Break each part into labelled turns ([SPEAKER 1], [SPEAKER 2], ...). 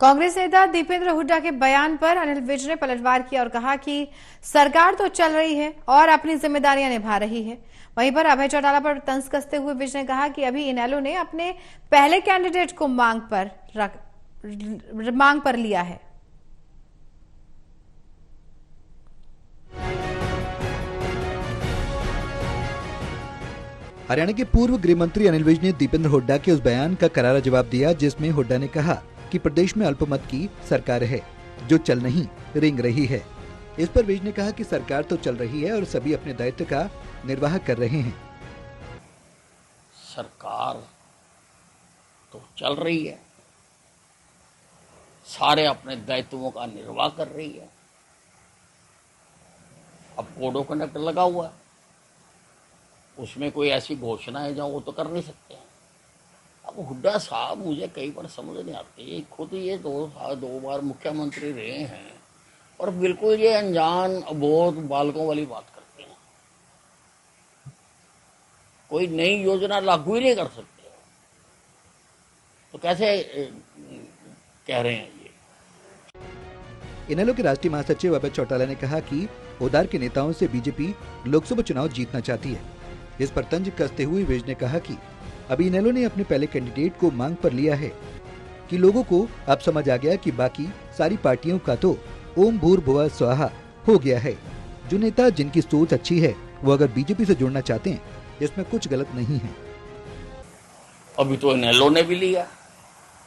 [SPEAKER 1] कांग्रेस नेता दीपेंद्र हुड्डा के बयान पर अनिल विज ने पलटवार किया और कहा कि सरकार तो चल रही है और अपनी जिम्मेदारियां निभा रही है। वहीं पर अभय चौटाला पर तंज कसते हुए विज ने कहा कि अभी इनेलो ने अपने पहले कैंडिडेट को मांग पर लिया है।
[SPEAKER 2] हरियाणा के पूर्व गृह मंत्री अनिल विज ने दीपेंद्र हुड्डा के उस बयान का करारा जवाब दिया जिसमें हुड्डा ने कहा कि प्रदेश में अल्पमत की सरकार है जो चल नहीं रेंग रही है। इस पर विज ने कहा कि सरकार तो चल रही है और सभी अपने दायित्व का निर्वाह कर रहे हैं।
[SPEAKER 3] सरकार तो चल रही है, सारे अपने दायित्वों का निर्वाह कर रही है। अब कोड ऑफ कंडक्ट लगा हुआ है, उसमें कोई ऐसी घोषणा है जो वो तो कर नहीं सकते हैं। अब हुड्डा साहब मुझे कई बार समझ नहीं आती, खुद ये दो बार मुख्यमंत्री रहे हैं और बिल्कुल ये अनजान अबोध बालकों वाली बात करते हैं। कोई नई योजना लागू ही नहीं कर सकते, तो कैसे कह रहे हैं ये।
[SPEAKER 2] इनेलो के राष्ट्रीय महासचिव अभय चौटाला ने कहा कि उदार के नेताओं से बीजेपी लोकसभा चुनाव जीतना चाहती है। इस पर तंज कसते हुए विज ने कहा कि अभी इनेलो ने अपने पहले कैंडिडेट को मांग पर लिया है कि लोगों को अब समझ आ गया कि बाकी सारी पार्टियों का तो ओम भूर्भुवः स्वाहा हो गया है। जो नेता जिनकी सोच अच्छी है वो अगर बीजेपी से जुड़ना चाहते हैं, इसमें कुछ गलत नहीं है।
[SPEAKER 3] अभी तो इनेलो ने भी लिया,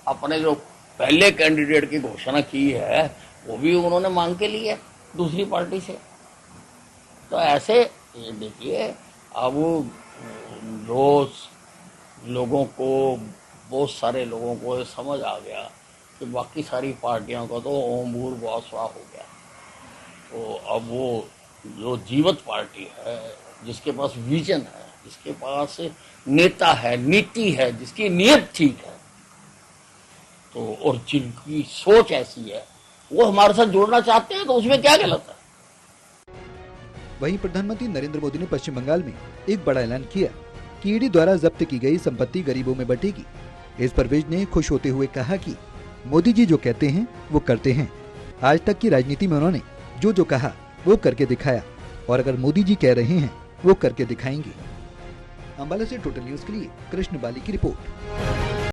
[SPEAKER 3] अपने जो पहले कैंडिडेट की घोषणा की है वो भी उन्होंने मांग के लिए दूसरी पार्टी से। तो ऐसे ये देखिए, अब रोज लोगों को, बहुत सारे लोगों को समझ आ गया कि बाकी सारी पार्टियों का तो ओम भूर्भुवः स्वाहा हो गया। तो अब वो जो जीवित पार्टी है, जिसके पास विजन है, जिसके पास नेता है, नीति है, जिसकी नीयत ठीक है, तो और जिनकी सोच ऐसी है, वो हमारे साथ जुड़ना चाहते हैं, तो उसमें क्या गलत है।
[SPEAKER 2] वहीं प्रधानमंत्री नरेंद्र मोदी ने पश्चिम बंगाल में एक बड़ा ऐलान किया कि ईडी द्वारा जब्त की गई संपत्ति गरीबों में बंटेगी। इस पर विज ने खुश होते हुए कहा कि मोदी जी जो कहते हैं वो करते हैं। आज तक की राजनीति में उन्होंने जो जो कहा वो करके दिखाया और अगर मोदी जी कह रहे हैं वो करके दिखाएंगे। अंबाला से टोटल न्यूज के लिए कृष्ण बाली की रिपोर्ट।